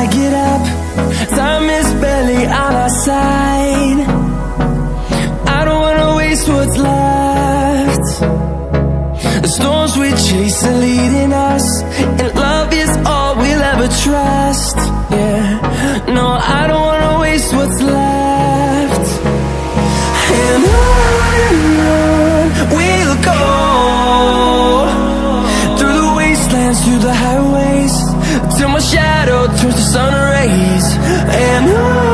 get up, time is barely on our side. I don't wanna waste what's left. The storms we chase are leading us, and love is all we'll ever trust. Yeah, no, I don't wanna waste what's left. And on we'll go, through the wastelands, through the highways, till my shadow turns to sun rays. And on